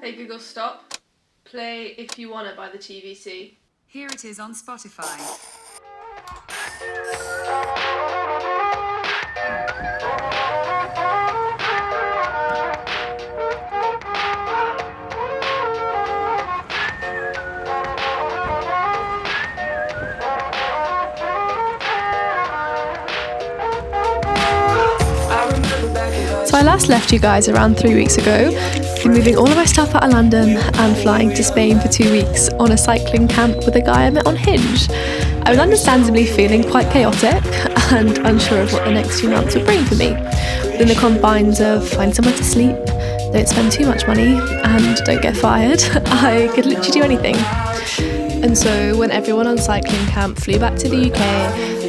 Hey Google, stop. Play If You Wanna by the TVC. Here it is on Spotify. So I last left you guys around 3 weeks ago, moving all of my stuff out of London and flying to Spain for 2 weeks on a cycling camp with a guy I met on Hinge. I was understandably feeling quite chaotic and unsure of what the next few months would bring for me. Within the confines of find somewhere to sleep, don't spend too much money, and don't get fired, I could literally do anything. And so when everyone on cycling camp flew back to the UK,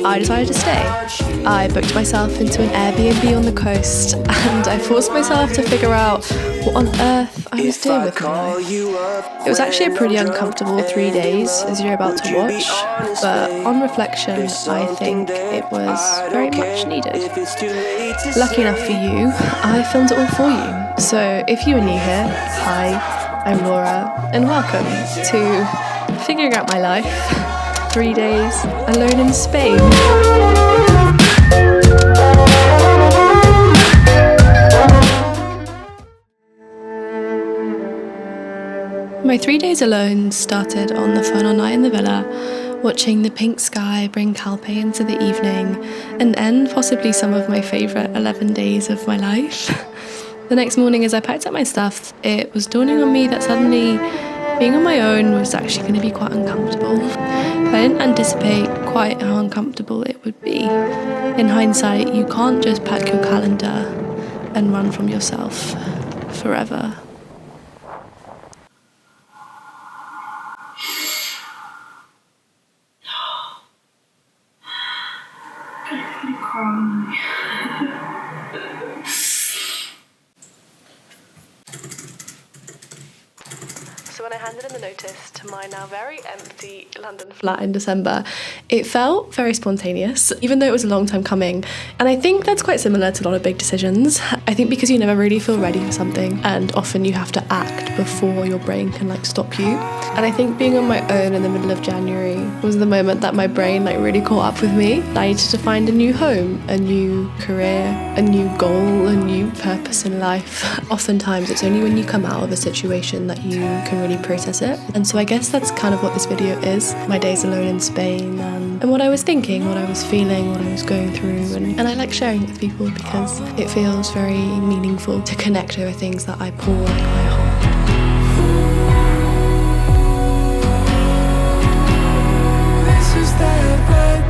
I decided to stay. I booked myself into an Airbnb on the coast, and I forced myself to figure out what on earth I was doing with my life. It was actually a pretty uncomfortable 3 days, as you're about to watch, but on reflection, I think it was very much needed. Lucky enough for you, I filmed it all for you. So if you are new here, hi, I'm Laura, and welcome to Figuring Out My Life, 3 days alone in Spain. My 3 days alone started on the phone all night in the villa, watching the pink sky bring Calpe into the evening, and end possibly some of my favourite 11 days of my life. The next morning, as I packed up my stuff, it was dawning on me that suddenly being on my own was actually going to be quite uncomfortable. I didn't anticipate quite how uncomfortable it would be. In hindsight, you can't just pack your calendar and run from yourself forever. So when I handed in the notice to my now very empty London flat in December, it felt very spontaneous, even though it was a long time coming. And I think that's quite similar to a lot of big decisions. I think because you never really feel ready for something, and often you have to act before your brain can stop you. And I think being on my own in the middle of January was the moment that my brain really caught up with me. I needed to find a new home, a new career, a new goal, a new purpose in life. Oftentimes it's only when you come out of a situation that you can really process it. And so I guess that's kind of what this video is. My days alone in Spain, and what I was thinking, what I was feeling, what I was going through. And I like sharing it with people because it feels very meaningful to connect over things that I pour my heart.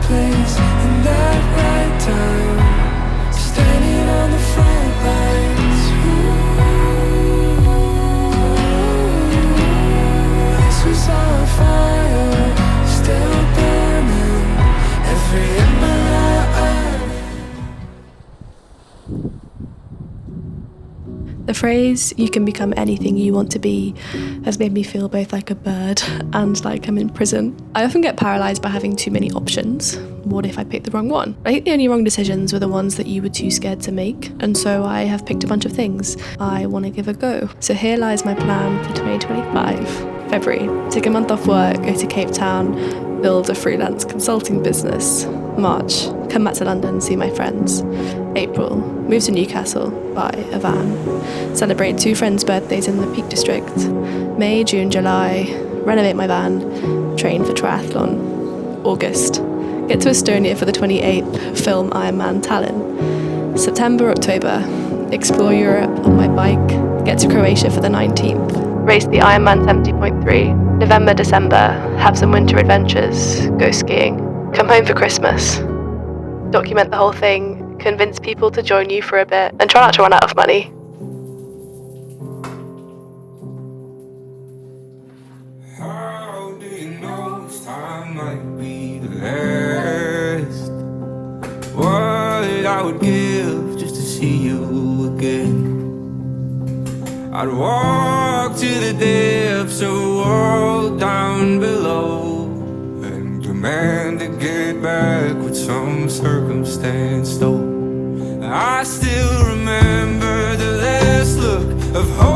Place in that right time, standing on the front lines. This was our fire, still burning, every ember The phrase, "you can become anything you want to be," has made me feel both like a bird and like I'm in prison. I often get paralysed by having too many options. What if I picked the wrong one? I think the only wrong decisions were the ones that you were too scared to make, and so I have picked a bunch of things I want to give a go. So here lies my plan for 2025. February, take a month off work, go to Cape Town, build a freelance consulting business. March, come back to London, see my friends. April, move to Newcastle, buy a van. Celebrate 2 friends' birthdays in the Peak District. May, June, July, renovate my van, train for triathlon. August, get to Estonia for the 28th, film Ironman Tallinn. September, October, explore Europe on my bike, get to Croatia for the 19th. Race the Ironman 70.3. November, December, have some winter adventures, go skiing. Come home for Christmas. Document the whole thing, convince people to join you for a bit, and try not to run out of money. How do you know this time might be the last? What I would give just to see you again. I'd walk to the depths of a world down below and demand to get back with some circumstance, though I still remember the last look of hope